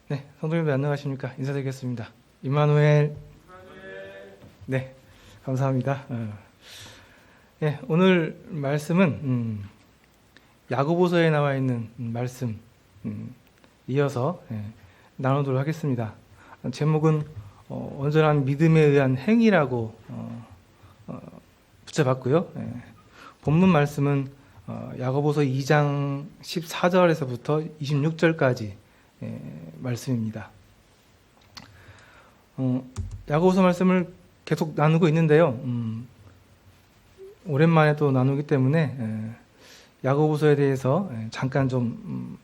네, 성도님들 안녕하십니까? 인사드리겠습니다. 임마누엘. 네, 감사합니다. 네, 오늘 말씀은 야고보서에 나와 있는 말씀 이어서 나누도록 하겠습니다. 제목은 온전한 믿음에 의한 행위라고 붙여봤고요. 본문 말씀은 야고보서 2장 14절에서부터 26절까지 말씀입니다. 야고보서 말씀을 계속 나누고 있는데요. 오랜만에 또 나누기 때문에 야고보서에 대해서 잠깐 좀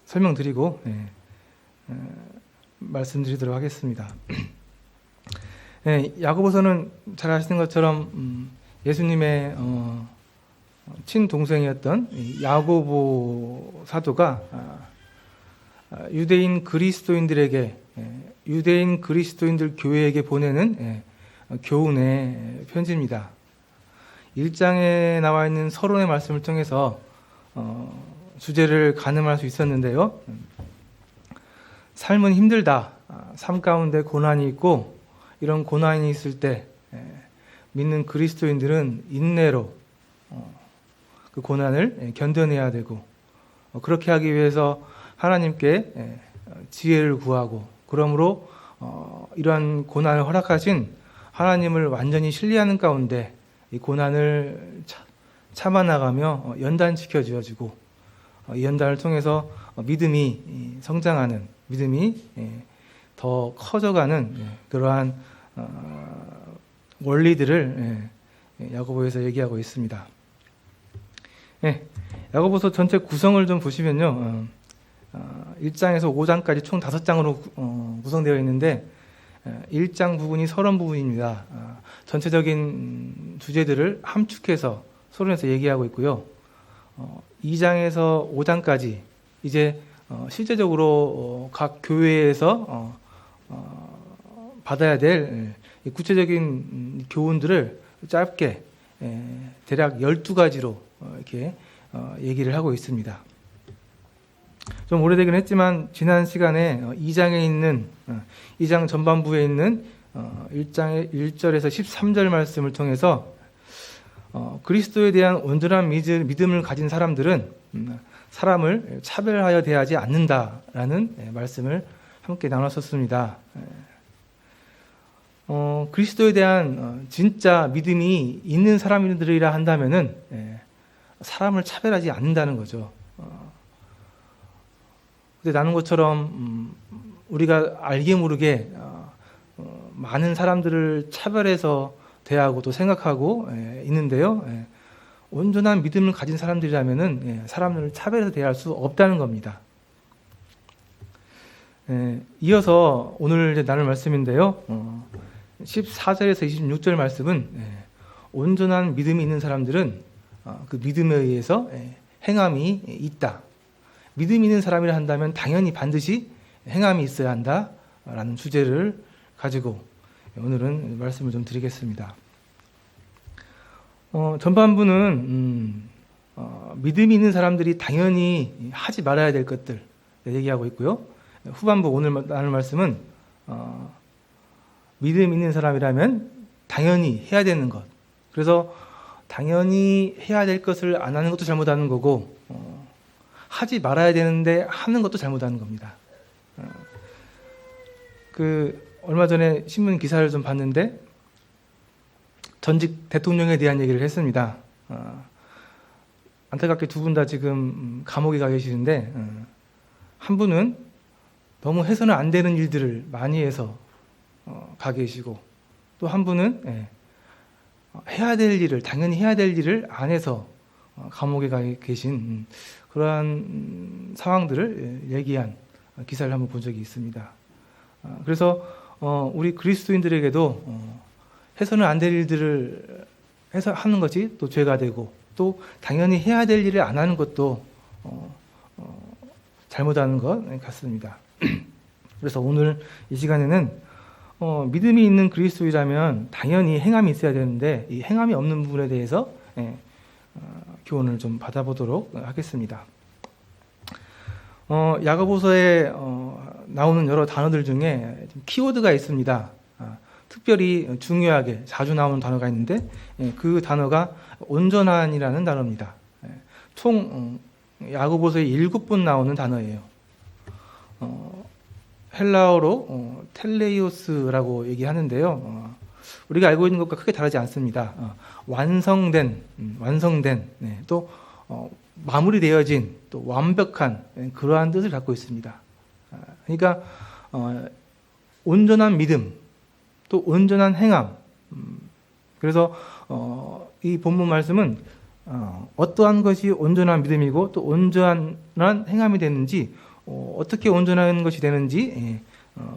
설명드리고 말씀드리도록 하겠습니다. 야고보서는 잘 아시는 것처럼 예수님의 친동생이었던 야고보 사도가 유대인 그리스도인들 교회에게 보내는 교훈의 편지입니다. 1장에 나와 있는 서론의 말씀을 통해서 주제를 가늠할 수 있었는데요. 삶은 힘들다. 삶 가운데 고난이 있고 이런 고난이 있을 때 믿는 그리스도인들은 인내로 그 고난을 견뎌내야 되고 그렇게 하기 위해서 하나님께 지혜를 구하고 그러므로 이러한 고난을 허락하신 하나님을 완전히 신뢰하는 가운데 이 고난을 참아나가며 연단시켜 주어지고 이 연단을 통해서 믿음이 성장하는 믿음이 더 커져가는 그러한 원리들을 야고보에서 얘기하고 있습니다. 야고보서 전체 구성을 좀 보시면요. 1장에서 5장까지 총 5장으로 구성되어 있는데 1장 부분이 서론 부분입니다. 전체적인 주제들을 함축해서 서론에서 얘기하고 있고요. 2장에서 5장까지 이제 실제적으로 각 교회에서 받아야 될 구체적인 교훈들을 짧게 대략 12가지로 이렇게 얘기를 하고 있습니다. 좀 오래되긴 했지만 지난 시간에 2장 전반부에 있는 1장의 1절에서 13절 말씀을 통해서 그리스도에 대한 온전한 믿음을 가진 사람들은 사람을 차별하여 대하지 않는다라는 말씀을 함께 나눴었습니다. 그리스도에 대한 진짜 믿음이 있는 사람들이라 한다면은 사람을 차별하지 않는다는 거죠. 근데 나눈 것처럼 우리가 알게 모르게 많은 사람들을 차별해서 대하고 또 생각하고 있는데요. 온전한 믿음을 가진 사람들이라면은 사람들을 차별해서 대할 수 없다는 겁니다. 이어서 오늘 나눌 말씀인데요. 14절에서 26절 말씀은 온전한 믿음이 있는 사람들은 그 믿음에 의해서 행함이 있다. 믿음이 있는 사람이라 한다면 당연히 반드시 행함이 있어야 한다라는 주제를 가지고 오늘은 말씀을 좀 드리겠습니다. 전반부는 믿음이 있는 사람들이 당연히 하지 말아야 될 것들 얘기하고 있고요. 후반부 오늘 나눌 말씀은 믿음 있는 사람이라면 당연히 해야 되는 것. 그래서 당연히 해야 될 것을 안 하는 것도 잘못하는 거고 하지 말아야 되는데 하는 것도 잘못하는 겁니다. 얼마 전에 신문 기사를 좀 봤는데 전직 대통령에 대한 얘기를 했습니다. 안타깝게 두 분 다 지금 감옥에 가 계시는데 한 분은 너무 해서는 안 되는 일들을 많이 해서 가 계시고 또 한 분은 당연히 해야 될 일을 안 해서 감옥에 가 계신 그러한 상황들을 얘기한 기사를 한번 본 적이 있습니다. 그래서 우리 그리스도인들에게도 해서는 안 될 일들을 해서 하는 것이 또 죄가 되고 또 당연히 해야 될 일을 안 하는 것도 잘못하는 것 같습니다. 그래서 오늘 이 시간에는 믿음이 있는 그리스도이라면 당연히 행함이 있어야 되는데 이 행함이 없는 부분에 대해서 교훈을 좀 받아보도록 하겠습니다. 야고보서에 나오는 여러 단어들 중에 키워드가 있습니다. 특별히 중요하게 자주 나오는 단어가 있는데 그 단어가 온전한이라는 단어입니다. 총 야고보서에 7번 나오는 단어예요. 헬라어로 텔레이오스라고 얘기하는데요. 우리가 알고 있는 것과 크게 다르지 않습니다. 완성된, 또 마무리되어진, 또 완벽한 그러한 뜻을 갖고 있습니다. 그러니까 온전한 믿음, 또 온전한 행함. 그래서 이 본문 말씀은 어떠한 것이 온전한 믿음이고 또 온전한 행함이 되는지, 어떻게 온전한 것이 되는지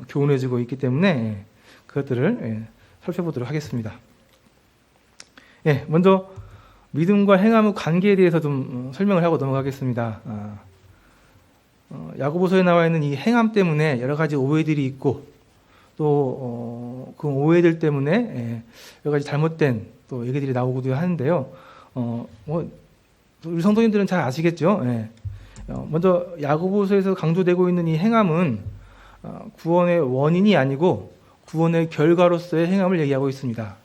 교훈해주고 있기 때문에 그것들을 살펴보도록 하겠습니다. 먼저 믿음과 행함의 관계에 대해서 좀 설명을 하고 넘어가겠습니다. 야고보서에 나와 있는 이 행함 때문에 여러 가지 오해들이 있고, 또 그 오해들 때문에 여러 가지 잘못된 또 얘기들이 나오기도 하는데요. 우리 성도님들은 잘 아시겠죠? 먼저 야고보서에서 강조되고 있는 이 행함은 구원의 원인이 아니고 구원의 결과로서의 행함을 얘기하고 있습니다.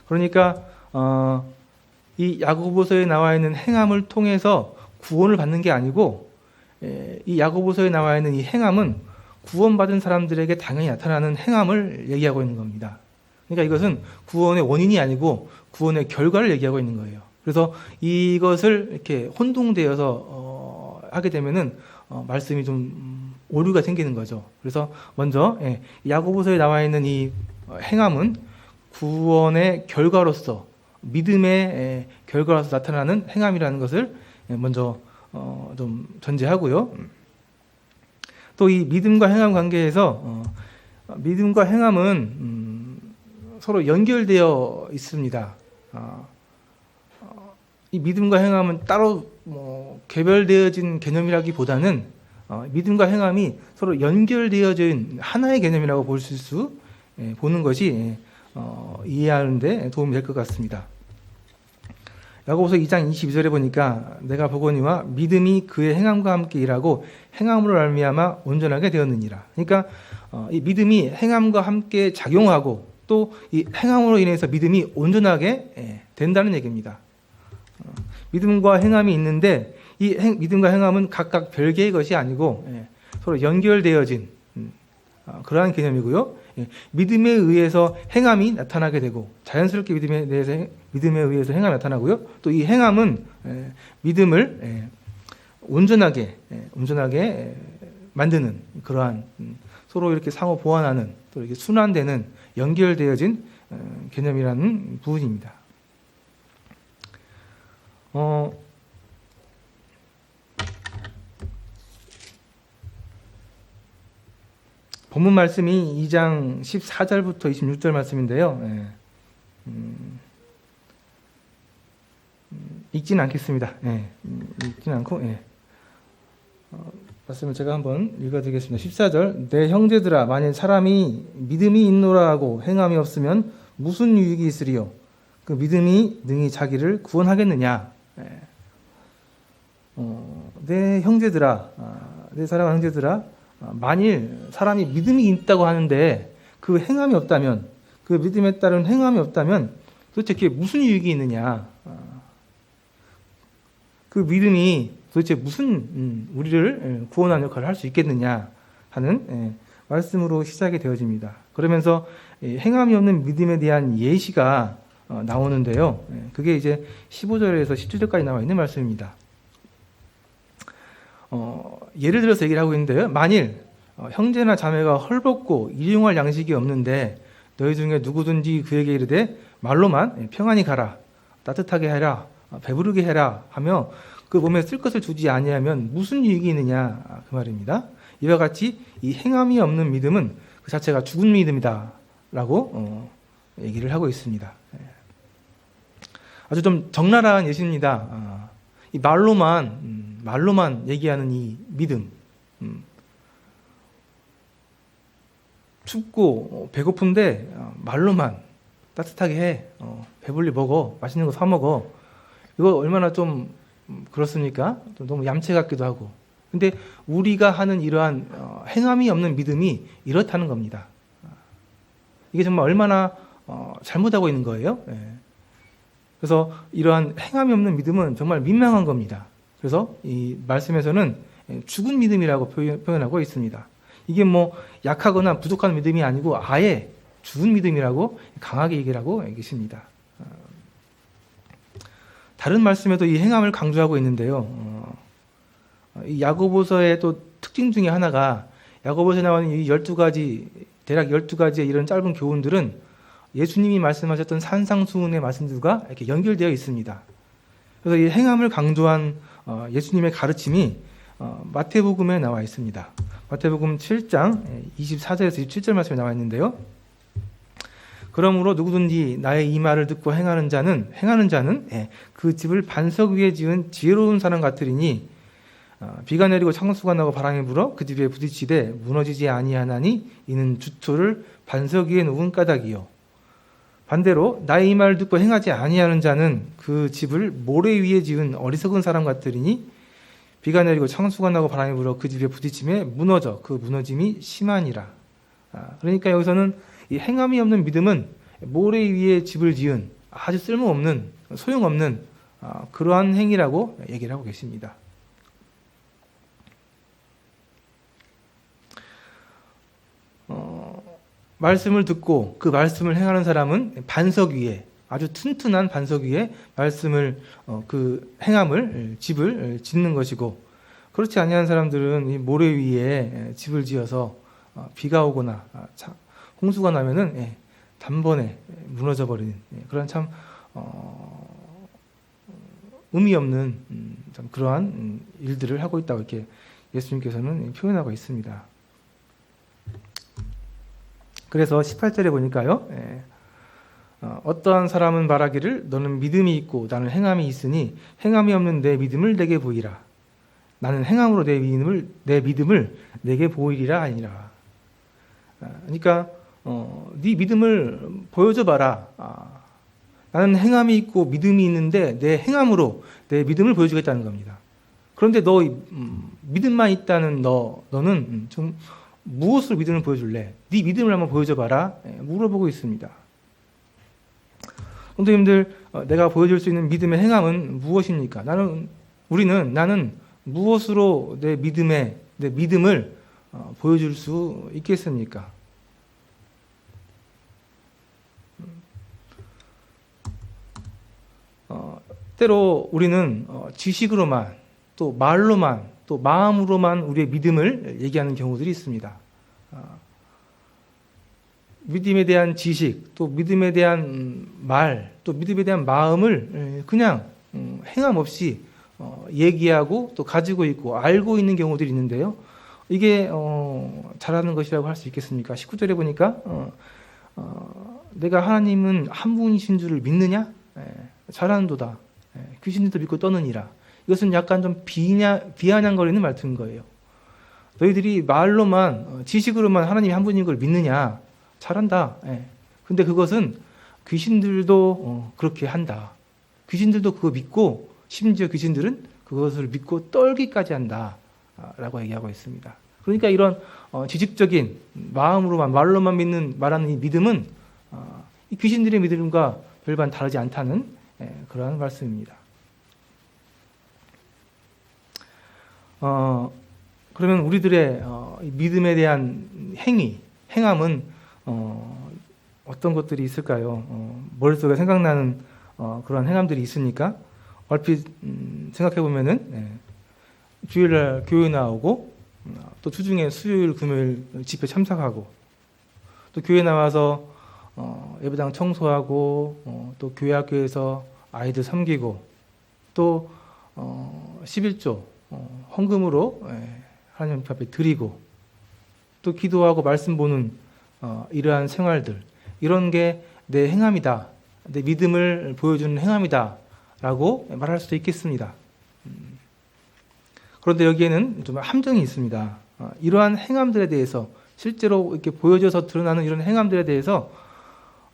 그러니까 이 야고보서에 나와 있는 행함을 통해서 구원을 받는 게 아니고, 이 야고보서에 나와 있는 이 행함은 구원받은 사람들에게 당연히 나타나는 행함을 얘기하고 있는 겁니다. 그러니까 이것은 구원의 원인이 아니고 구원의 결과를 얘기하고 있는 거예요. 그래서 이것을 이렇게 혼동되어서 하게 되면은 말씀이 좀 오류가 생기는 거죠. 그래서 먼저 야고보서에 나와 있는 이 행함은 구원의 결과로서, 믿음의 결과로서 나타나는 행함이라는 것을 먼저 좀 전제하고요. 또 이 믿음과 행함 관계에서 믿음과 행함은 서로 연결되어 있습니다. 이 믿음과 행함은 따로 개별되어진 개념이라기보다는 믿음과 행함이 서로 연결되어진 하나의 개념이라고 보는 것이 이해하는 데 도움이 될 것 같습니다. 야고보서 2장 22절에 보니까 내가 보거니와 믿음이 그의 행함과 함께 일하고 행함으로 말미암아 온전하게 되었느니라. 그러니까 이 믿음이 행함과 함께 작용하고 또 이 행함으로 인해서 믿음이 온전하게 된다는 얘기입니다. 믿음과 행함이 있는데 이 믿음과 행함은 각각 별개의 것이 아니고 서로 연결되어진 그러한 개념이고요. 믿음에 의해서 행함이 나타나게 되고, 자연스럽게 믿음에 의해서 행함이 나타나고요. 또 이 행함은 믿음을 온전하게 만드는 그러한, 서로 이렇게 상호 보완하는, 또 이렇게 순환되는 연결되어진 개념이라는 부분입니다. 본문 말씀이 2장 14절부터 26절 말씀인데요. 읽지는 않겠습니다. 읽지는 않고 말씀을 제가 한번 읽어드리겠습니다. 14절, 내 형제들아, 만일 사람이 믿음이 있노라 하고 행함이 없으면 무슨 유익이 있으리요? 그 믿음이 능히 자기를 구원하겠느냐? 내 형제들아, 내 사랑하는 형제들아, 만일 사람이 믿음이 있다고 하는데 그 행함이 없다면, 그 믿음에 따른 행함이 없다면 도대체 그게 무슨 유익이 있느냐? 그 믿음이 도대체 무슨 우리를 구원하는 역할을 할 수 있겠느냐 하는 말씀으로 시작이 되어집니다. 그러면서 행함이 없는 믿음에 대한 예시가 나오는데요. 그게 이제 15절에서 17절까지 나와 있는 말씀입니다. 예를 들어서 얘기를 하고 있는데요. 만일 형제나 자매가 헐벗고 일용할 양식이 없는데 너희 중에 누구든지 그에게 이르되 말로만 평안히 가라, 따뜻하게 해라, 배부르게 해라 하며 그 몸에 쓸 것을 주지 아니하면 무슨 유익이 있느냐, 그 말입니다. 이와 같이 이 행함이 없는 믿음은 그 자체가 죽은 믿음이다 라고 얘기를 하고 있습니다. 아주 좀 적나라한 예시입니다. 이 말로만 얘기하는 이 믿음, 춥고 배고픈데 말로만 따뜻하게 해, 배불리 먹어, 맛있는 거 사 먹어. 이거 얼마나 좀 그렇습니까? 좀 너무 얌체 같기도 하고, 근데 우리가 하는 이러한 행함이 없는 믿음이 이렇다는 겁니다. 이게 정말 얼마나 잘못하고 있는 거예요. 그래서 이러한 행함이 없는 믿음은 정말 민망한 겁니다. 그래서 이 말씀에서는 죽은 믿음이라고 표현하고 있습니다. 이게 뭐 약하거나 부족한 믿음이 아니고 아예 죽은 믿음이라고 강하게 얘기를 하고 계십니다. 다른 말씀에도 이 행함을 강조하고 있는데요. 이 야고보서의 또 특징 중에 하나가 야고보서에 나오는 이 12가지, 대략 12가지의 이런 짧은 교훈들은 예수님이 말씀하셨던 산상수훈의 말씀들과 이렇게 연결되어 있습니다. 그래서 이 행함을 강조한 예수님의 가르침이 마태복음에 나와 있습니다. 마태복음 7장 24절에서 27절 말씀에 나와 있는데요. 그러므로 누구든지 나의 이 말을 듣고 행하는 자는 그 집을 반석 위에 지은 지혜로운 사람 같으리니 비가 내리고 창수가 나고 바람이 불어 그 집에 부딪히되 무너지지 아니하나니 이는 주토를 반석 위에 놓은 까닭이요. 반대로 나의 이 말을 듣고 행하지 아니하는 자는 그 집을 모래 위에 지은 어리석은 사람 같으리니 비가 내리고 창수가 나고 바람이 불어 그 집에 부딪힘에 무너져 그 무너짐이 심하니라. 그러니까 여기서는 이 행함이 없는 믿음은 모래 위에 집을 지은 아주 쓸모없는 소용없는 그러한 행위라고 얘기를 하고 계십니다. 말씀을 듣고 그 말씀을 행하는 사람은 반석 위에 아주 튼튼한 반석 위에 말씀을 그 행함을 집을 짓는 것이고 그렇지 아니한 사람들은 이 모래 위에 집을 지어서 비가 오거나 홍수가 나면은 단번에 무너져 버리는 그런 참 의미 없는 참 그러한 일들을 하고 있다고 이렇게 예수님께서는 표현하고 있습니다. 그래서 18절에 보니까요. 어떠한 사람은 말하기를 너는 믿음이 있고 나는 행함이 있으니 행함이 없는 내 믿음을 내게 보이라. 나는 행함으로 내 믿음을 내게 보이리라 아니라. 그러니까 네 믿음을 보여줘 봐라. 나는 행함이 있고 믿음이 있는데 내 행함으로 내 믿음을 보여주겠다는 겁니다. 그런데 너 믿음만 있다는 너는 좀 무엇으로 믿음을 보여줄래? 네 믿음을 한번 보여줘 봐라. 물어보고 있습니다. 성도님들, 내가 보여줄 수 있는 믿음의 행함은 무엇입니까? 나는 무엇으로 내 믿음을 보여줄 수 있겠습니까? 때로 우리는 지식으로만 또 말로만 또 마음으로만 우리의 믿음을 얘기하는 경우들이 있습니다. 믿음에 대한 지식, 또 믿음에 대한 말, 또 믿음에 대한 마음을 그냥 행함 없이 얘기하고 또 가지고 있고 알고 있는 경우들이 있는데요. 이게 잘하는 것이라고 할 수 있겠습니까? 19절에 보니까 내가 하나님은 한 분이신 줄을 믿느냐? 잘하는도다. 귀신들도 믿고 떠느니라. 이것은 약간 좀 비아냥거리는 말투인 거예요. 너희들이 말로만 지식으로만 하나님이 한 분인 걸 믿느냐? 잘한다. 근데 그것은 귀신들도 그렇게 한다. 귀신들도 그거 믿고 심지어 귀신들은 그것을 믿고 떨기까지 한다. 라고 얘기하고 있습니다. 그러니까 이런 지식적인 마음으로만 말로만 말하는 이 믿음은 이 귀신들의 믿음과 별반 다르지 않다는 그러한 말씀입니다. 그러면 우리들의 믿음에 대한 행함은 어떤 것들이 있을까요? 머릿속에 생각나는 그런 행함들이 있으니까 얼핏 생각해 보면은 주일날 교회 나오고 또 주중에 수요일 금요일 집회 참석하고 또 교회 나와서 예배당 청소하고 또 교회 학교에서 아이들 섬기고 또 11조 헌금으로 하나님 앞에 드리고 또 기도하고 말씀 보는 이러한 생활들, 이런 게 내 행함이다, 내 믿음을 보여주는 행함이다 라고 말할 수도 있겠습니다. 그런데 여기에는 좀 함정이 있습니다. 이러한 행함들에 대해서 실제로 이렇게 보여져서 드러나는 이런 행함들에 대해서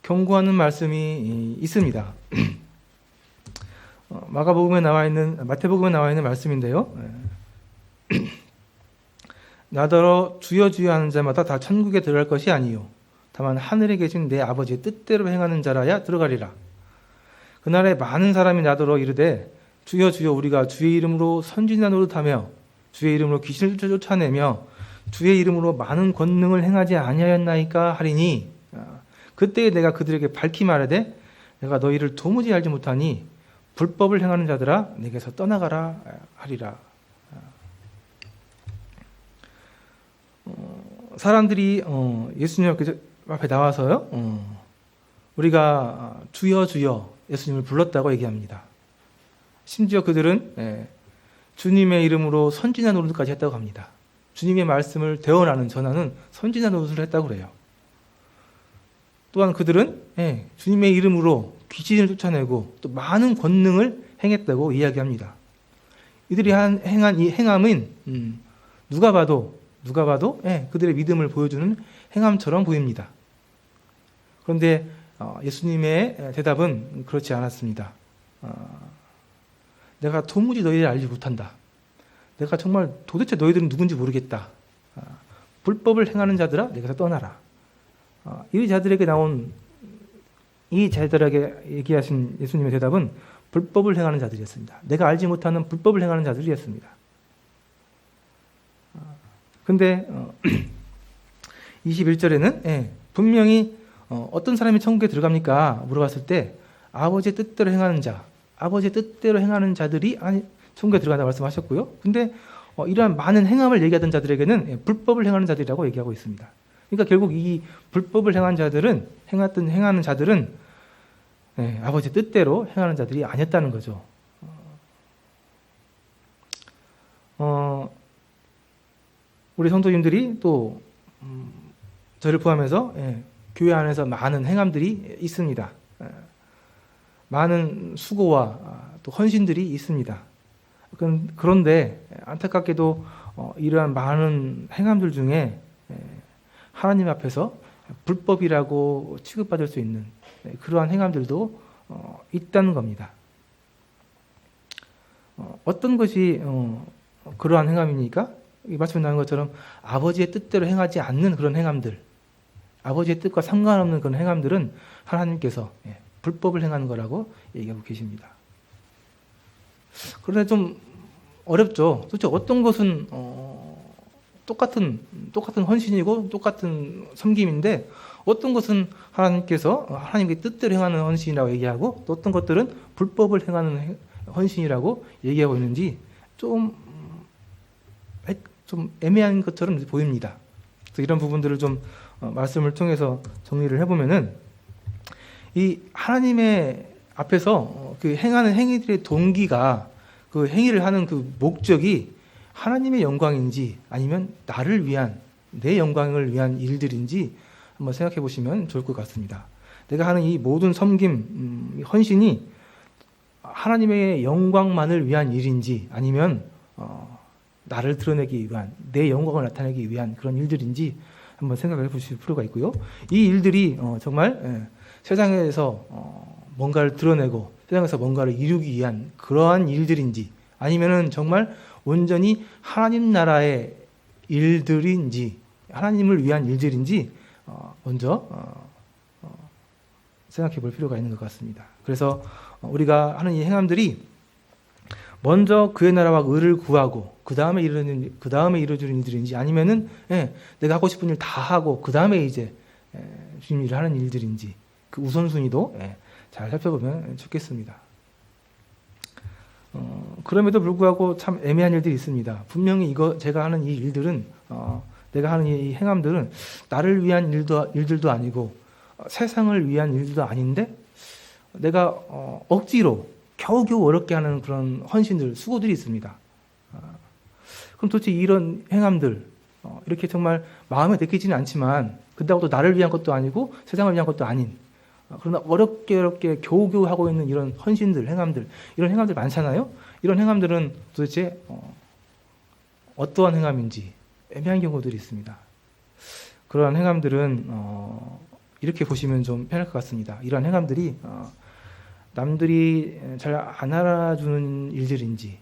경고하는 말씀이 있습니다. 마태복음에 나와 있는 말씀인데요. 나더러 주여 주여 하는 자마다 다 천국에 들어갈 것이 아니요 다만 하늘에 계신 내 아버지의 뜻대로 행하는 자라야 들어가리라. 그날에 많은 사람이 나더러 이르되 주여 주여 우리가 주의 이름으로 선지자 노릇하며 주의 이름으로 귀신을 쫓아내며 주의 이름으로 많은 권능을 행하지 아니하였나이까 하리니 그때에 내가 그들에게 밝히 말하되 내가 너희를 도무지 알지 못하니 불법을 행하는 자들아 내게서 떠나가라 하리라. 사람들이 예수님 앞에 나와서요 우리가 주여 주여 예수님을 불렀다고 얘기합니다. 심지어 그들은 주님의 이름으로 선지자 노릇까지 했다고 합니다. 주님의 말씀을 대언하는 전하는 선지자 노릇을 했다고 그래요. 또한 그들은 주님의 이름으로 귀신을 쫓아내고 또 많은 권능을 행했다고 이야기합니다. 이들이 행한 이 행함은 누가 봐도 그들의 믿음을 보여주는 행함처럼 보입니다. 그런데 예수님의 대답은 그렇지 않았습니다. 내가 도무지 너희를 알지 못한다. 내가 정말 도대체 너희들은 누군지 모르겠다. 불법을 행하는 자들아 내게서 떠나라. 이 자들에게 얘기하신 예수님의 대답은 불법을 행하는 자들이었습니다. 내가 알지 못하는 불법을 행하는 자들이었습니다. 근데 21절에는 분명히 어떤 사람이 천국에 들어갑니까? 물어봤을 때 아버지의 뜻대로 행하는 자, 아버지의 뜻대로 행하는 자들이 천국에 들어간다고 말씀하셨고요. 근데 이러한 많은 행함을 얘기하던 자들에게는 불법을 행하는 자들이라고 얘기하고 있습니다. 그러니까 결국 이 불법을 행하는 자들은 아버지의 뜻대로 행하는 자들이 아니었다는 거죠. 우리 성도님들이 또 저를 포함해서 교회 안에서 많은 행함들이 있습니다. 많은 수고와 또 헌신들이 있습니다. 그런데 안타깝게도 이러한 많은 행함들 중에 하나님 앞에서 불법이라고 취급받을 수 있는 그러한 행함들도 있다는 겁니다. 어떤 것이 그러한 행함입니까? 이 말씀에 나온 것처럼 아버지의 뜻대로 행하지 않는 그런 행함들, 아버지의 뜻과 상관없는 그런 행함들은 하나님께서 불법을 행하는 거라고 얘기하고 계십니다. 그런데 좀 어렵죠. 도대체 어떤 것은 똑같은 헌신이고 똑같은 섬김인데 어떤 것은 하나님께서 하나님의 뜻대로 행하는 헌신이라고 얘기하고 또 어떤 것들은 불법을 행하는 헌신이라고 얘기하고 있는지 좀 애매한 것처럼 보입니다. 그래서 이런 부분들을 좀 말씀을 통해서 정리를 해보면은 이 하나님의 앞에서 그 행하는 행위들의 동기가 그 행위를 하는 그 목적이 하나님의 영광인지 아니면 나를 위한 내 영광을 위한 일들인지 한번 생각해 보시면 좋을 것 같습니다. 내가 하는 이 모든 섬김, 헌신이 하나님의 영광만을 위한 일인지 아니면 나를 드러내기 위한 내 영광을 나타내기 위한 그런 일들인지 한번 생각해 보실 필요가 있고요. 이 일들이 정말 세상에서 뭔가를 드러내고 세상에서 뭔가를 이루기 위한 그러한 일들인지 아니면은 정말 온전히 하나님 나라의 일들인지 하나님을 위한 일들인지 먼저 생각해 볼 필요가 있는 것 같습니다. 그래서 우리가 하는 이 행함들이 먼저 그의 나라와 의를 구하고 그 다음에 이루어지는 일들인지 아니면은 내가 하고 싶은 일 다 하고 그 다음에 이제 주님 일을 하는 일들인지 그 우선순위도 잘 살펴보면 좋겠습니다. 그럼에도 불구하고 참 애매한 일들이 있습니다. 분명히 제가 하는 이 일들은 내가 하는 이 행함들은 나를 위한 일들도 아니고 세상을 위한 일들도 아닌데 내가 억지로 겨우겨우 어렵게 하는 그런 헌신들, 수고들이 있습니다. 그럼 도대체 이런 행함들 이렇게 정말 마음에 느끼지는 않지만 그렇다고 또 나를 위한 것도 아니고 세상을 위한 것도 아닌 그러나 어렵게 겨우겨우 하고 있는 이런 헌신들, 행함들 이런 행함들 많잖아요. 이런 행함들은 도대체 어떠한 행함인지 애매한 경우들이 있습니다. 그러한 행함들은 이렇게 보시면 좀 편할 것 같습니다. 이러한 행함들이 남들이 잘 안 알아주는 일들인지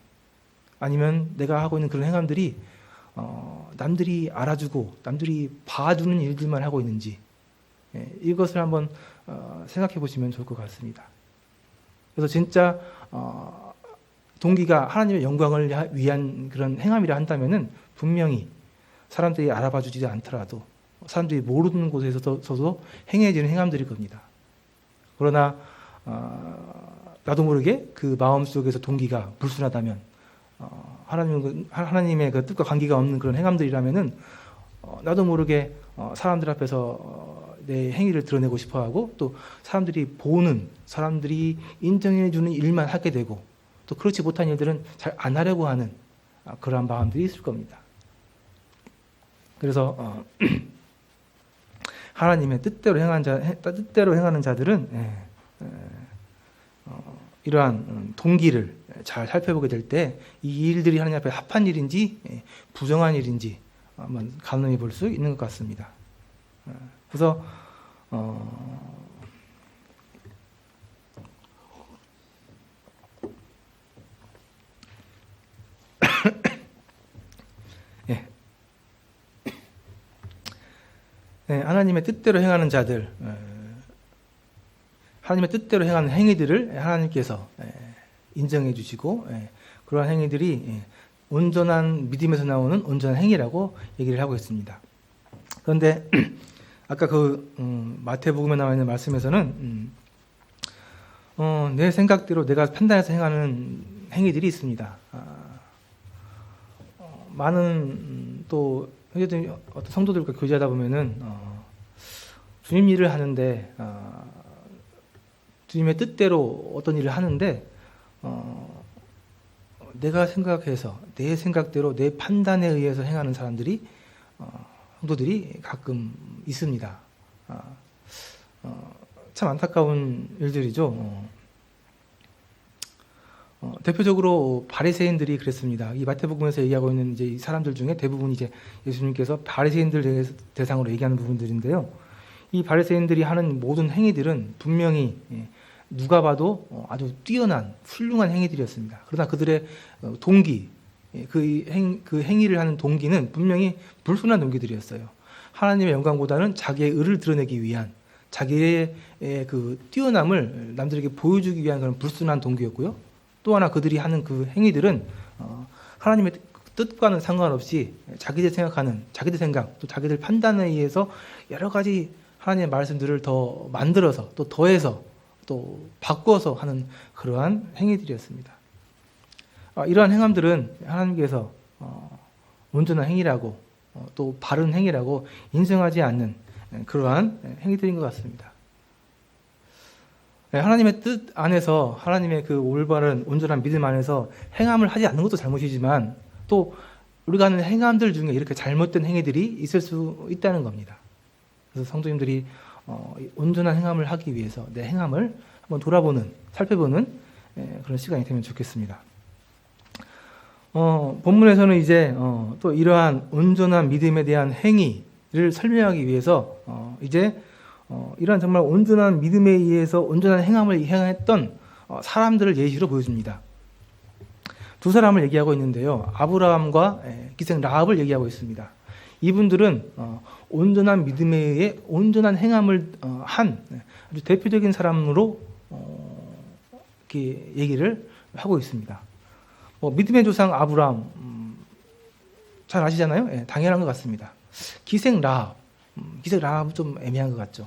아니면 내가 하고 있는 그런 행함들이 남들이 알아주고 남들이 봐주는 일들만 하고 있는지, 이것을 한번 생각해 보시면 좋을 것 같습니다. 그래서 진짜 동기가 하나님의 영광을 위한 그런 행함이라 한다면은 분명히 사람들이 알아봐 주지 않더라도 사람들이 모르는 곳에서도 행해지는 행함들일 겁니다. 그러나 나도 모르게 그 마음 속에서 동기가 불순하다면, 하나님의 그 뜻과 관계가 없는 그런 행함들이라면은 나도 모르게 사람들 앞에서 내 행위를 드러내고 싶어하고, 또 사람들이 보는, 사람들이 인정해주는 일만 하게 되고, 또 그렇지 못한 일들은 잘 안 하려고 하는 그러한 마음들이 있을 겁니다. 그래서 하나님의 뜻대로 행하는 자들은 이러한 동기를 잘 살펴보게 될 때 이 일들이 하나님 앞에 합한 일인지 부정한 일인지 한번 가늠해 볼 수 있는 것 같습니다. 그래서 하나님의 뜻대로 행하는 자들, 하나님의 뜻대로 행하는 행위들을 하나님께서 인정해 주시고, 그러한 행위들이 온전한 믿음에서 나오는 온전한 행위라고 얘기를 하고 있습니다. 그런데 아까 그 마태복음에 나와 있는 말씀에서는 내 생각대로 내가 판단해서 행하는 행위들이 있습니다. 많은 또 어떤 성도들과 교제하다 보면은 주님 일을 하는데 주님의 뜻대로 어떤 일을 하는데 내가 생각해서 내 생각대로 내 판단에 의해서 행하는 사람들이 성도들이 가끔 있습니다. 참 안타까운 일들이죠. 대표적으로 바리새인들이 그랬습니다. 이 마태복음에서 얘기하고 있는 이제 이 사람들 중에 대부분이 이제 예수님께서 바리새인들 대상으로 얘기하는 부분들인데요. 이 바리새인들이 하는 모든 행위들은 분명히 누가 봐도 아주 뛰어난 훌륭한 행위들이었습니다. 그러나 그들의 동기, 그 행위를 하는 동기는 분명히 불순한 동기들이었어요. 하나님의 영광보다는 자기의 의를 드러내기 위한, 자기의 그 뛰어남을 남들에게 보여주기 위한 그런 불순한 동기였고요. 또 하나 그들이 하는 그 행위들은 하나님의 뜻과는 상관없이 자기들 생각하는, 자기들 생각, 또 자기들 판단에 의해서 여러 가지 하나님의 말씀들을 더 만들어서 또 더해서 또 바꿔서 하는 그러한 행위들이었습니다. 이러한 행함들은 하나님께서 온전한 행위라고 또 바른 행위라고 인정하지 않는 그러한 행위들인 것 같습니다. 하나님의 뜻 안에서, 하나님의 그 올바른 온전한 믿음 안에서 행함을 하지 않는 것도 잘못이지만 또 우리가 하는 행함들 중에 이렇게 잘못된 행위들이 있을 수 있다는 겁니다. 그래서 성도님들이 온전한 행함을 하기 위해서 내 행함을 한번 돌아보는, 살펴보는 그런 시간이 되면 좋겠습니다. 본문에서는 이제 또 이러한 온전한 믿음에 대한 행위를 설명하기 위해서 이제 이러한 정말 온전한 믿음에 의해서 온전한 행함을 행했던 사람들을 예시로 보여줍니다. 두 사람을 얘기하고 있는데요. 아브라함과 기생 라합을 얘기하고 있습니다. 이분들은 온전한 믿음에 의해 온전한 행함을 한 아주 대표적인 사람으로 이렇게 얘기를 하고 있습니다. 믿음의 조상 아브라함 잘 아시잖아요. 당연한 것 같습니다. 기생 라합, 기생 라합은 좀 애매한 것 같죠.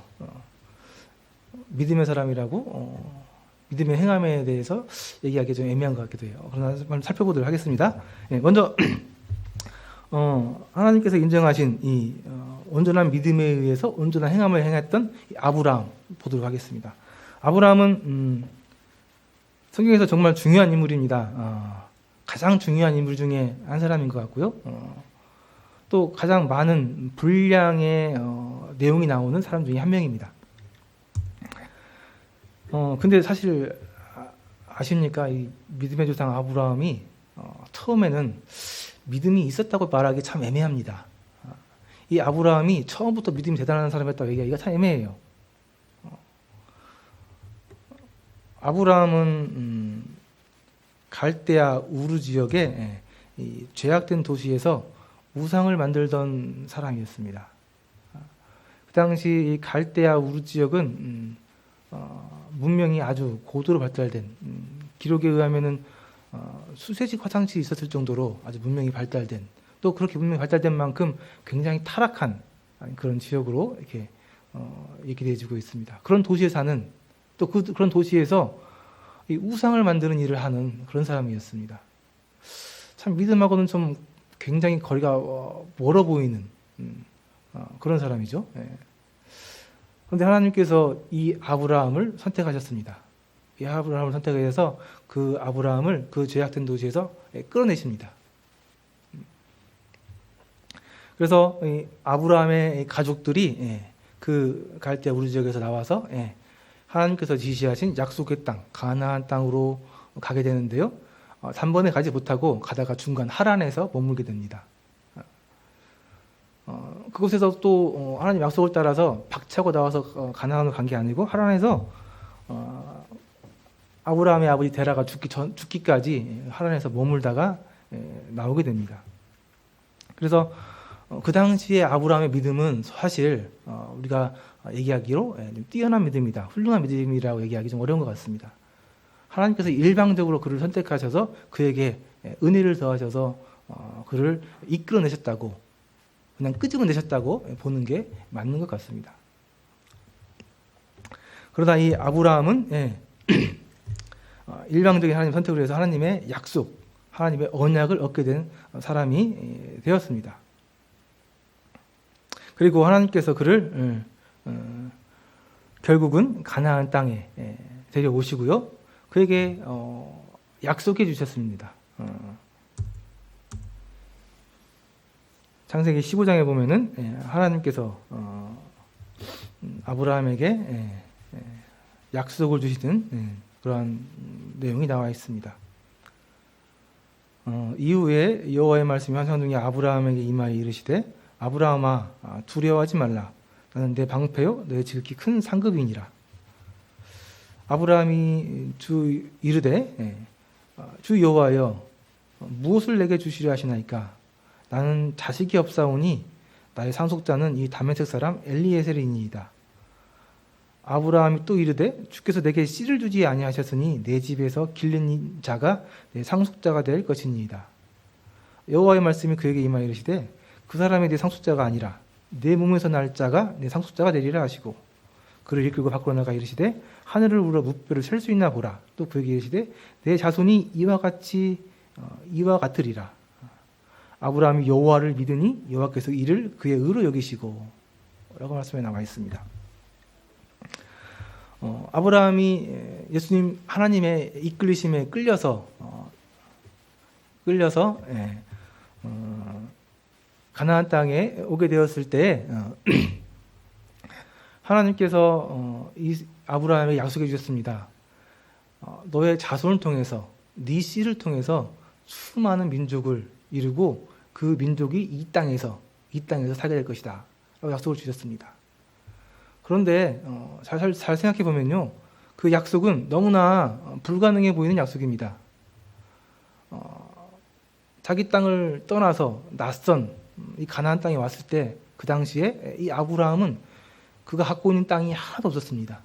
믿음의 사람이라고 믿음의 행함에 대해서 얘기하기 좀 애매한 것 같기도 해요. 그러나 한번 살펴보도록 하겠습니다. 먼저 하나님께서 인정하신 이 온전한 믿음에 의해서 온전한 행함을 행했던 아브라함 보도록 하겠습니다. 아브라함은 성경에서 정말 중요한 인물입니다. 가장 중요한 인물 중에 한 사람인 것 같고요. 또 가장 많은 분량의 내용이 나오는 사람 중에 한 명입니다. 근데 사실 아십니까? 이 믿음의 조상 아브라함이 처음에는 믿음이 있었다고 말하기 참 애매합니다. 이 아브라함이 처음부터 믿음이 대단한 사람이었다고 얘기하기가 참 애매해요. 아브라함은 갈대아 우르 지역의 이 죄악된 도시에서 우상을 만들던 사람이었습니다. 그 당시 이 갈대아 우르 지역은 문명이 아주 고도로 발달된, 기록에 의하면은 수세식 화장실이 있었을 정도로 아주 문명이 발달된, 또 그렇게 문명이 발달된 만큼 굉장히 타락한 그런 지역으로 이렇게 얘기되어지고 있습니다. 그런 도시에 사는, 또 그런 도시에서 이 우상을 만드는 일을 하는 그런 사람이었습니다. 참 믿음하고는 좀 굉장히 거리가 멀어 보이는 그런 사람이죠. 예. 그런데 하나님께서 이 아브라함을 선택하셨습니다. 이 아브라함을 선택해서 그 아브라함을 그 죄악된 도시에서 끌어내십니다. 그래서 이 아브라함의 가족들이 그 갈대아 우르 지역에서 나와서 하나님께서 지시하신 약속의 땅, 가나안 땅으로 가게 되는데요. 3번에 가지 못하고 가다가 중간 하란에서 머물게 됩니다. 그곳에서 또 하나님 약속을 따라서 박차고 나와서 가나안으로 간 게 아니고 하란에서 아브라함의 아버지 데라가 죽기까지 하란에서 머물다가 나오게 됩니다. 그래서 그 당시에 아브라함의 믿음은 사실 우리가 얘기하기로 뛰어난 믿음이다, 훌륭한 믿음이라고 얘기하기 좀 어려운 것 같습니다. 하나님께서 일방적으로 그를 선택하셔서 그에게 은혜를 더하셔서 그를 이끌어내셨다고, 그냥 끄집어내셨다고 보는 게 맞는 것 같습니다. 그러다 이 아브라함은 일방적인 하나님 선택을 해서 하나님의 약속, 하나님의 언약을 얻게 된 사람이 되었습니다. 그리고 하나님께서 그를 결국은 가나안 땅에 데려오시고요. 그에게 약속해 주셨습니다. 창세기 15장에 보면은 하나님께서 아브라함에게 약속을 주시는 그러한 내용이 나와 있습니다. 이후에 여호와의 말씀이 환상 중에 아브라함에게 임하여 이르시되 아브라함아 두려워하지 말라. 나는 내 방패요 내 지극히 큰 상급이니라. 아브라함이 이르되 주 여호와여 무엇을 내게 주시려 하시나이까? 나는 자식이 없사오니 나의 상속자는 이 다메섹 사람 엘리에셀이니이다. 아브라함이 또 이르되 주께서 내게 씨를 주지 아니하셨으니 내 집에서 길른 자가 내 상속자가 될 것이니이다. 여호와의 말씀이 그에게 임하여 이르시되 그 사람이 내 상속자가 아니라 내 몸에서 날 자가 내 상속자가 되리라 하시고 그를 이끌고 밖으로 나가 이르시되 하늘을 우러 무뼈를 셀 수 있나 보라. 또 그에게 이르시되 내 자손이 이와 같으리라. 아브라함이 여호와를 믿으니 여호와께서 이를 그의 의로 여기시고 라고 말씀에 나와 있습니다. 아브라함이 예수님 하나님의 이끌리심에 끌려서 가나안 땅에 오게 되었을 때 하나님께서 이 아브라함에게 약속해 주셨습니다. 너의 자손을 통해서 네 씨를 통해서 수많은 민족을 이루고 그 민족이 이 땅에서 살게 될 것이다 라고 약속을 주셨습니다. 그런데 잘 생각해 보면요, 그 약속은 너무나 불가능해 보이는 약속입니다. 자기 땅을 떠나서 낯선 이 가나안 땅에 왔을 때 그 당시에 이 아브라함은 그가 갖고 있는 땅이 하나도 없었습니다.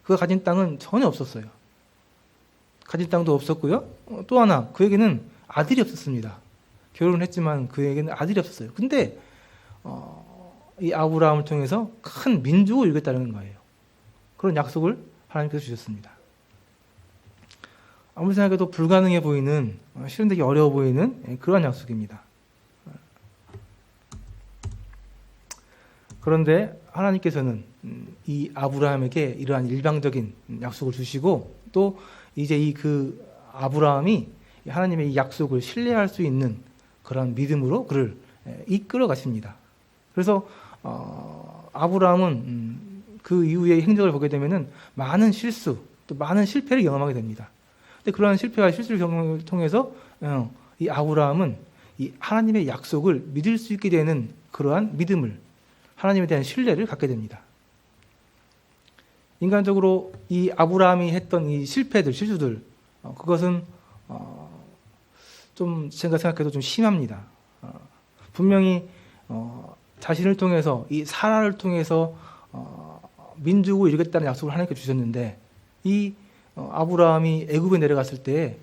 그가 가진 땅은 전혀 없었어요. 가진 땅도 없었고요. 또 하나 그에게는 아들이 없었습니다. 결혼을 했지만 그에게는 아들이 없었어요. 근데 이 아브라함을 통해서 큰 민족을 이루겠다는 거예요. 그런 약속을 하나님께서 주셨습니다. 아무리 생각해도 불가능해 보이는, 실현되기 어려워 보이는 그런 약속입니다. 그런데 하나님께서는 이 아브라함에게 이러한 일방적인 약속을 주시고 또 이제 그 아브라함이 하나님의 이 약속을 신뢰할 수 있는 그런 믿음으로 그를 이끌어 가십니다. 그래서 아브라함은 그 이후의 행적을 보게 되면은 많은 실수, 또 많은 실패를 경험하게 됩니다. 근데 그러한 실패와 실수를 통해서 이 아브라함은 이 하나님의 약속을 믿을 수 있게 되는 그러한 믿음을, 하나님에 대한 신뢰를 갖게 됩니다. 인간적으로 이 아브라함이 했던 이 실패들, 실수들, 그것은 좀 제가 생각해도 좀 심합니다. 분명히 자신을 통해서 이 사라를 통해서 민족을 이루겠다는 약속을 하나님께 주셨는데 이 아브라함이 애굽에 내려갔을 때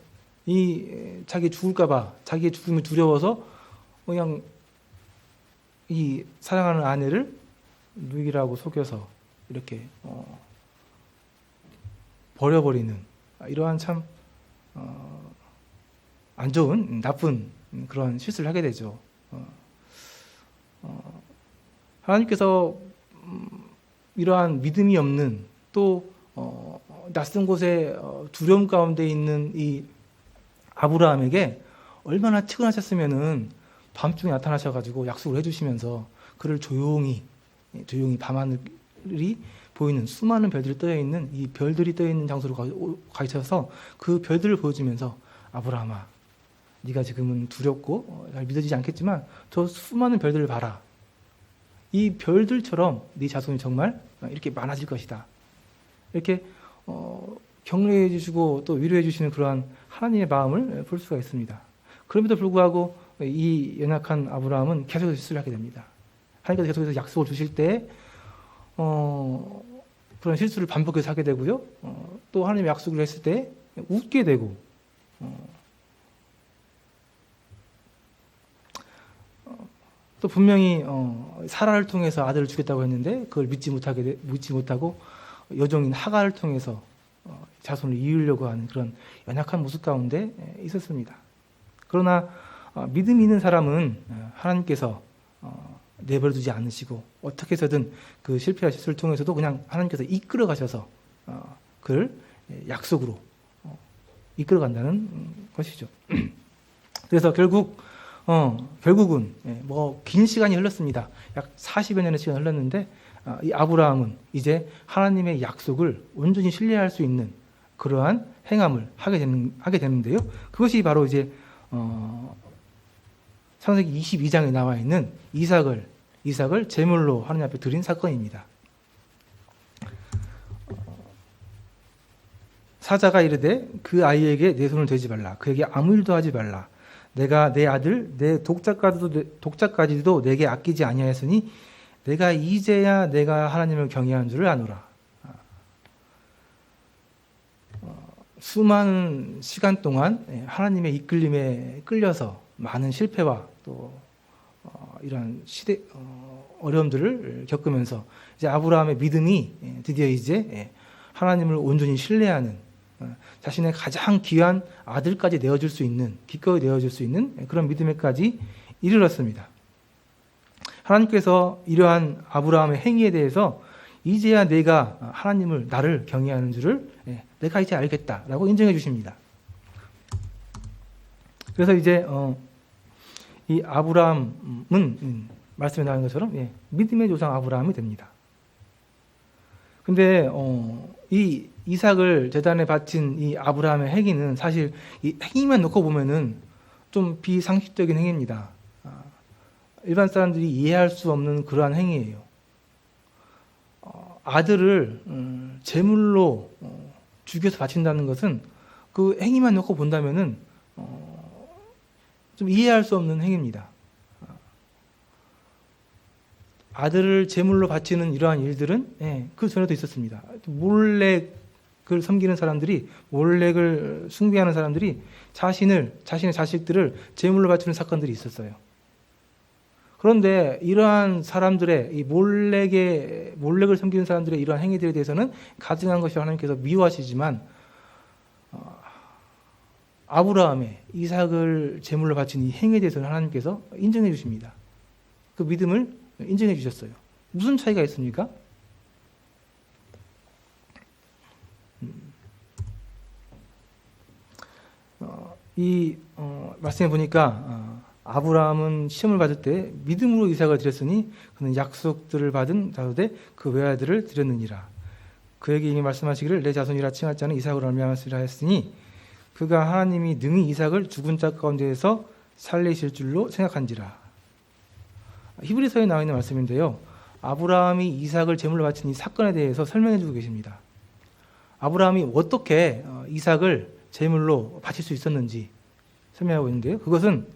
이 자기 죽을까봐 자기의 죽음이 두려워서 그냥 이 사랑하는 아내를 누이라고 속여서 이렇게 버려버리는 이러한 참 안 좋은 나쁜 그런 실수를 하게 되죠. 하나님께서 이러한 믿음이 없는 또 낯선 곳에 두려움 가운데 있는 이 아브라함에게 얼마나 측은하셨으면은 밤중에 나타나셔가지고 약속을 해주시면서 그를 조용히 밤하늘이 보이는 수많은 별들이 떠 있는 이 별들이 떠 있는 장소로 가셔서 그 별들을 보여주면서 아브라함아, 네가 지금은 두렵고 잘 믿어지지 않겠지만 저 수많은 별들을 봐라. 이 별들처럼 네 자손이 정말 이렇게 많아질 것이다. 이렇게 격려해 주시고 또 위로해 주시는 그러한 하나님의 마음을 볼 수가 있습니다. 그럼에도 불구하고 이 연약한 아브라함은 계속해서 실수를 하게 됩니다. 하나님께서 계속해서 약속을 주실 때 그런 실수를 반복해서 하게 되고요. 또 하나님의 약속을 했을 때 웃게 되고 또 분명히 사라를 통해서 아들을 주겠다고 했는데 그걸 믿지 못하고 여종인 하갈을 통해서 자손을 이으려고 하는 그런 연약한 모습 가운데 있었습니다. 그러나 믿음이 있는 사람은 하나님께서 내버려두지 않으시고 어떻게 해서든 그 실패와 실수를 통해서도 그냥 하나님께서 이끌어 가셔서 그를 약속으로 이끌어 간다는 것이죠. 그래서 결국은 뭐 긴 시간이 흘렀습니다. 약 40여 년의 시간이 흘렀는데 이 아브라함은 이제 하나님의 약속을 온전히 신뢰할 수 있는 그러한 행함을 하게 되는데요. 그것이 바로 이제 창세기 22장에 나와 있는 이삭을 제물로 하나님 앞에 드린 사건입니다. 사자가 이르되 그 아이에게 내 손을 대지 말라. 그에게 아무 일도 하지 말라. 내가 내 아들 내 독자까지도 내게 아끼지 아니하였으니 내가 이제야 내가 하나님을 경외한 줄을 아노라. 수많은 시간 동안 하나님의 이끌림에 끌려서 많은 실패와 또 이런 어려움들을 겪으면서 이제 아브라함의 믿음이 드디어 이제 하나님을 온전히 신뢰하는 자신의 가장 귀한 아들까지 내어줄 수 있는 기꺼이 내어줄 수 있는 그런 믿음에까지 이르렀습니다. 하나님께서 이러한 아브라함의 행위에 대해서 이제야 내가 하나님을 나를 경외하는 줄을 내가 이제 알겠다라고 인정해 주십니다. 그래서 이제 이 아브라함은 말씀에 나온 것처럼 믿음의 조상 아브라함이 됩니다. 근데 이 이삭을 제단에 바친 이 아브라함의 행위는 사실 이 행위만 놓고 보면은 좀 비상식적인 행위입니다. 일반 사람들이 이해할 수 없는 그러한 행위예요. 아들을 제물로 죽여서 바친다는 것은 그 행위만 놓고 본다면은 좀 이해할 수 없는 행위입니다. 아들을 제물로 바치는 이러한 일들은 그 전에도 있었습니다. 몰렉을 섬기는 사람들이, 몰렉을 숭배하는 사람들이 자신의 자식들을 제물로 바치는 사건들이 있었어요. 그런데 이러한 사람들의 이 몰렉을 섬기는 사람들의 이러한 행위들에 대해서는 가증한 것이 하나님께서 미워하시지만 아브라함의 이삭을 제물로 바친 이 행위에 대해서는 하나님께서 인정해 주십니다. 그 믿음을 인정해 주셨어요. 무슨 차이가 있습니까? 말씀해 보니까 아브라함은 시험을 받을 때 믿음으로 이삭을 드렸으니 그는 약속들을 받은 자손에 그 외아들을 드렸느니라. 그에게 이미 말씀하시기를 내 자손이라 칭할 자는 이삭으로 말미암았으리라 했으니 그가 하나님이 능히 이삭을 죽은 자 가운데에서 살리실 줄로 생각한지라. 히브리서에 나와 있는 말씀인데요. 아브라함이 이삭을 제물로 바친 이 사건에 대해서 설명해 주고 계십니다. 아브라함이 어떻게 이삭을 제물로 바칠 수 있었는지 설명하고 있는데요. 그것은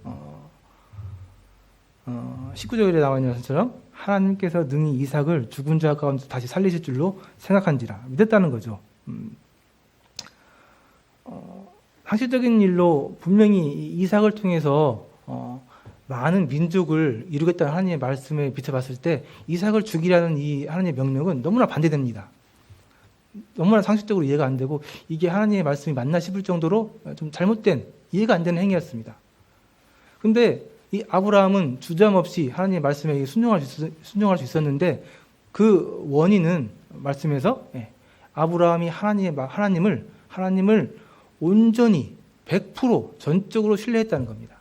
19절에 나와 있는 것처럼 하나님께서 능히 이삭을 죽은 자 가운데 다시 살리실 줄로 생각한지라 믿었다는 거죠. 상식적인 일로 분명히 이삭을 통해서 많은 민족을 이루겠다는 하나님의 말씀에 비춰봤을 때 이삭을 죽이라는 이 하나님의 명령은 너무나 반대됩니다. 너무나 상식적으로 이해가 안 되고 이게 하나님의 말씀이 맞나 싶을 정도로 좀 잘못된 이해가 안 되는 행위였습니다. 근데 이 아브라함은 주저함없이 하나님의 말씀에 순종할 수 있었는데 그 원인은 말씀에서 아브라함이 하나님을 온전히 100% 전적으로 신뢰했다는 겁니다.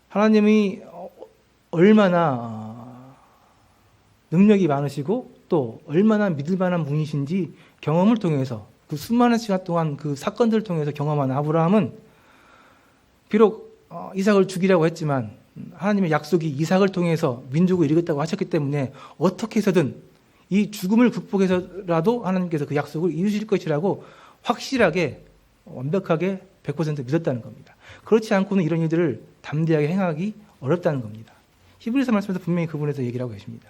하나님이 얼마나 능력이 많으시고 또 얼마나 믿을 만한 분이신지 경험을 통해서 그 수많은 시간 동안 그 사건들을 통해서 경험한 아브라함은 비록 이삭을 죽이라고 했지만 하나님의 약속이 이삭을 통해서 민족을 이루겠다고 하셨기 때문에 어떻게 해서든 이 죽음을 극복해서라도 하나님께서 그 약속을 이루실 것이라고 확실하게 완벽하게 100% 믿었다는 겁니다. 그렇지 않고는 이런 일들을 담대하게 행하기 어렵다는 겁니다. 히브리서 말씀에서 분명히 그 부분에서 얘기를 하고 계십니다.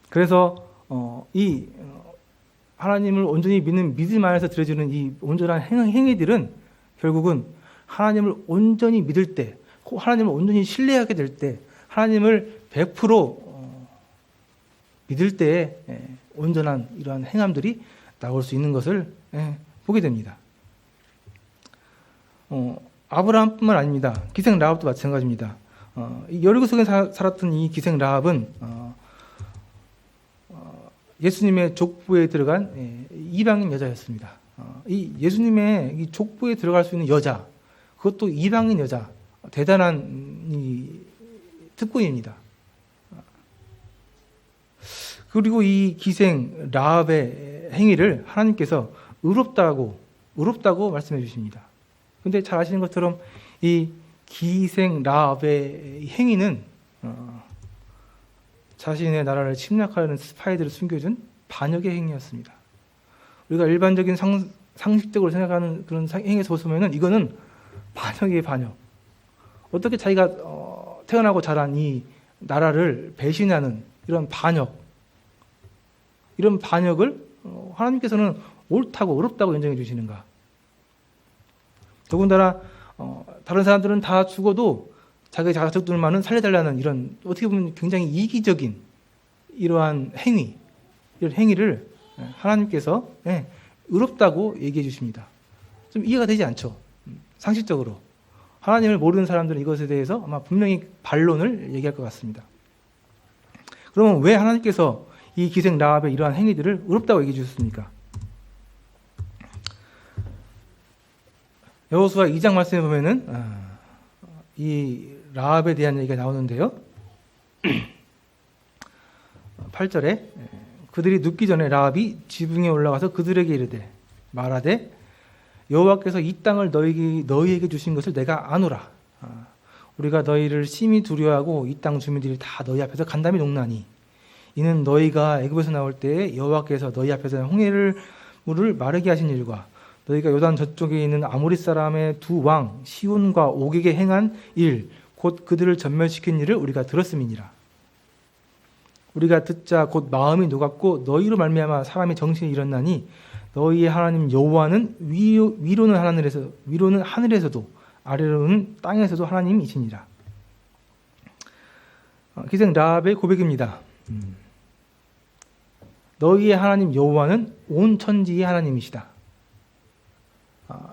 그래서 하나님을 온전히 믿는 믿음 안에서 드려지는 이 온전한 행위들은 결국은 하나님을 온전히 믿을 때, 하나님을 온전히 신뢰하게 될 때, 하나님을 100% 믿을 때에 온전한 이러한 행함들이 나올 수 있는 것을 보게 됩니다. 아브라함뿐만 아닙니다. 기생 라합도 마찬가지입니다. 여리고 속에 살았던 이 기생 라합은 예수님의 족보에 들어간 이방인 여자였습니다. 이 예수님의 이 족보에 들어갈 수 있는 여자, 그것도 이방인 여자, 대단한 이 특권입니다. 그리고 이 기생 라합의 행위를 하나님께서 의롭다고 말씀해 주십니다. 그런데 잘 아시는 것처럼 이 기생 라합의 행위는 자신의 나라를 침략하려는 스파이들을 숨겨준 반역의 행위였습니다. 우리가 일반적인 상식적으로 생각하는 그런 행위에서 보면은 이거는 반역이에요, 반역. 어떻게 자기가 태어나고 자란 이 나라를 배신하는 이런 반역을 하나님께서는 옳다고 의롭다고 인정해 주시는가? 더군다나 다른 사람들은 다 죽어도 자기 가족들만은 살려달라는 이런 어떻게 보면 굉장히 이기적인 이러한 이런 행위를 하나님께서 의롭다고 얘기해 주십니다. 좀 이해가 되지 않죠? 상식적으로. 하나님을 모르는 사람들은 이것에 대해서 아마 분명히 반론을 얘기할 것 같습니다. 그러면 왜 하나님께서 이 기생 라합의 이러한 행위들을 의롭다고 얘기해 주셨습니까? 여호수아 2장 말씀에 보면은 이 라합에 대한 얘기가 나오는데요. 8절에 그들이 눕기 전에 라합이 지붕에 올라가서 그들에게 이르되 말하되 여호와께서 이 땅을 너희에게 주신 것을 내가 아노라. 우리가 너희를 심히 두려워하고 이 땅 주민들이 다 너희 앞에서 간담이 녹나니 이는 너희가 애굽에서 나올 때에 여호와께서 너희 앞에서 홍해를 물을 마르게 하신 일과 너희가 요단 저쪽에 있는 아모리 사람의 두 왕 시온과 옥에게 행한 일 곧 그들을 전멸시킨 일을 우리가 들었음이니라. 우리가 듣자 곧 마음이 녹았고 너희로 말미암아 사람이 정신이 일어나니 너희의 하나님 여호와는 위로는 하늘에서도 아래로는 땅에서도 하나님이시니라. 기생 라합의 고백입니다. 너희의 하나님 여호와는 온 천지의 하나님이시다.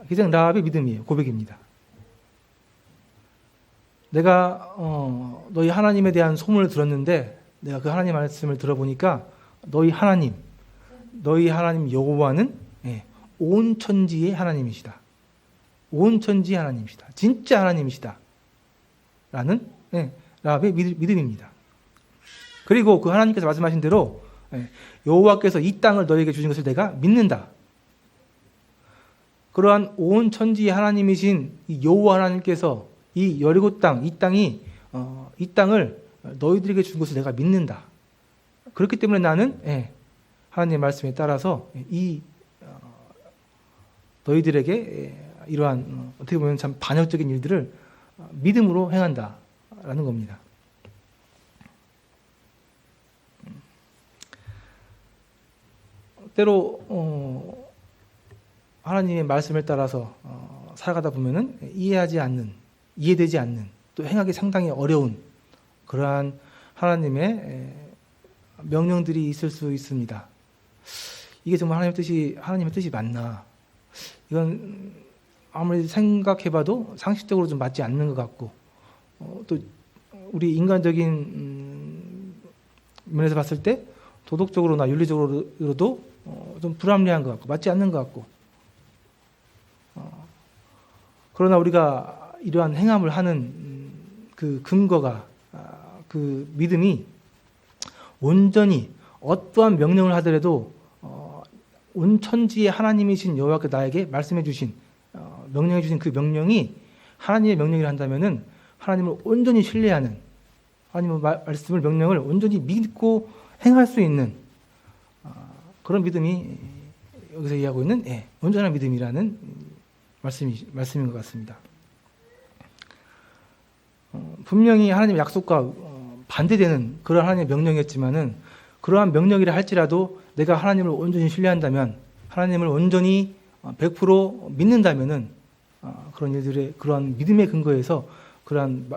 기생 라합의 믿음이에요. 고백입니다. 내가 너희 하나님에 대한 소문을 들었는데 내가 그 하나님 말씀을 들어보니까 너희 하나님 여호와는 온 천지의 하나님이시다. 온 천지의 하나님이시다. 진짜 하나님이시다. 라는 라합의 믿음입니다. 그리고 그 하나님께서 말씀하신 대로 여호와께서 이 땅을 너희에게 주신 것을 내가 믿는다. 그러한 온 천지의 하나님이신 이 여호와 하나님께서 이 여리고 땅, 이 땅을 너희들에게 준 것을 내가 믿는다. 그렇기 때문에 나는 하나님의 말씀에 따라서 이 너희들에게 이러한 어떻게 보면 참 반역적인 일들을 믿음으로 행한다라는 겁니다. 때로 하나님의 말씀에 따라서 살아가다 보면은 이해되지 않는, 또 행하기 상당히 어려운 그러한 하나님의 명령들이 있을 수 있습니다. 이게 정말 하나님의 뜻이 맞나? 이건 아무리 생각해봐도 상식적으로 좀 맞지 않는 것 같고, 또 우리 인간적인 면에서 봤을 때 도덕적으로나 윤리적으로도 좀 불합리한 것 같고 맞지 않는 것 같고, 그러나 우리가 이러한 행함을 하는 그 근거가, 그 믿음이 온전히 어떠한 명령을 하더라도 온 천지의 하나님이신 여호와께서 나에게 말씀해 주신, 명령해 주신 그 명령이 하나님의 명령이라 한다면은 하나님을 온전히 신뢰하는, 하나님의 말씀을, 명령을 온전히 믿고 행할 수 있는 그런 믿음이 여기서 이야기하고 있는 온전한 믿음이라는 말씀인 것 같습니다. 분명히 하나님의 약속과 반대되는 그런 하나님의 명령이었지만은, 그러한 명령이라 할지라도 내가 하나님을 온전히 신뢰한다면, 하나님을 온전히 100% 믿는다면은 그런 일들의, 그러한 믿음의 근거에서 그러한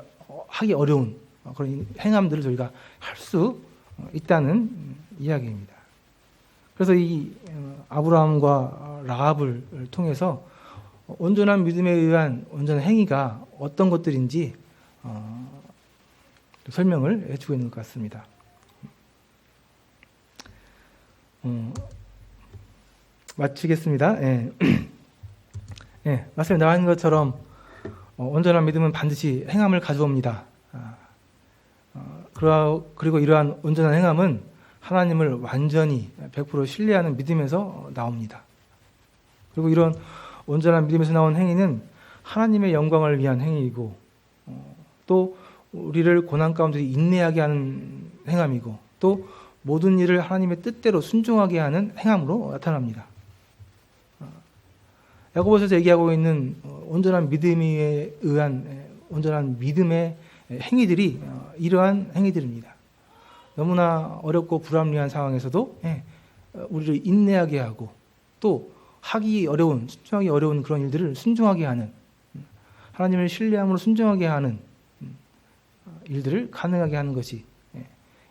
하기 어려운 그런 행함들을 저희가 할 수 있다는 이야기입니다. 그래서 이 아브라함과 라합을 통해서 온전한 믿음에 의한 온전한 행위가 어떤 것들인지 설명을 해주고 있는 것 같습니다. 마치겠습니다. 말씀에 나와 있는 것처럼 온전한 믿음은 반드시 행함을 가져옵니다. 그리고 이러한 온전한 행함은 하나님을 완전히 100% 신뢰하는 믿음에서 나옵니다. 그리고 이런 온전한 믿음에서 나온 행위는 하나님의 영광을 위한 행위이고, 또 우리를 고난 가운데 인내하게 하는 행함이고, 또 모든 일을 하나님의 뜻대로 순종하게 하는 행함으로 나타납니다. 야고보서에서 얘기하고 있는 온전한 믿음에 의한 온전한 믿음의 행위들이 이러한 행위들입니다. 너무나 어렵고 불합리한 상황에서도 우리를 인내하게 하고, 또 순종하기 어려운 그런 일들을 순종하게 하는, 하나님을 신뢰함으로 순종하게 하는 일들을 가능하게 하는 것이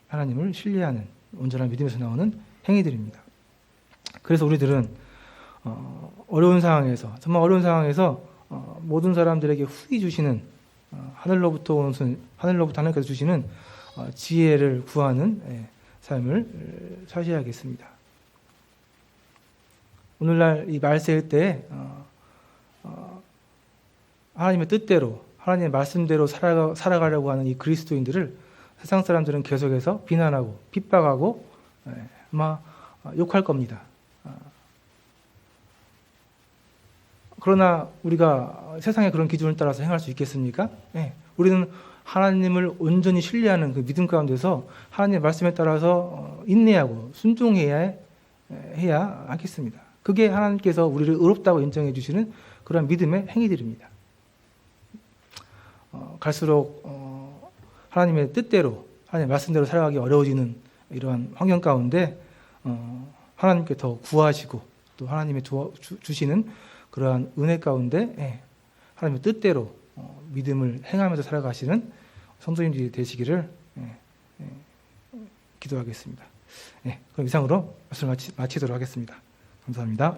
하나님을 신뢰하는 온전한 믿음에서 나오는 행위들입니다. 그래서 우리들은 어려운 상황에서, 정말 어려운 상황에서 모든 사람들에게 후히 주시는, 하늘로부터 하나님께서 주시는 지혜를 구하는 삶을 사셔야겠습니다. 오늘날 이 말세일 때 하나님의 뜻대로, 하나님의 말씀대로 살아가려고 하는 이 그리스도인들을 세상 사람들은 계속해서 비난하고 핍박하고 아마 욕할 겁니다. 그러나 우리가 세상의 그런 기준을 따라서 행할 수 있겠습니까? 우리는 하나님을 온전히 신뢰하는 그 믿음 가운데서 하나님의 말씀에 따라서 인내하고 순종해야 하겠습니다. 그게 하나님께서 우리를 의롭다고 인정해 주시는 그런 믿음의 행위들입니다. 갈수록 하나님의 뜻대로, 하나님의 말씀대로 살아가기 어려워지는 이러한 환경 가운데 하나님께 더 구하시고, 또 하나님의 주시는 그러한 은혜 가운데 하나님의 뜻대로 믿음을 행하면서 살아가시는 성도님들이 되시기를 기도하겠습니다. 그럼 이상으로 말씀을 마치도록 하겠습니다. 감사합니다.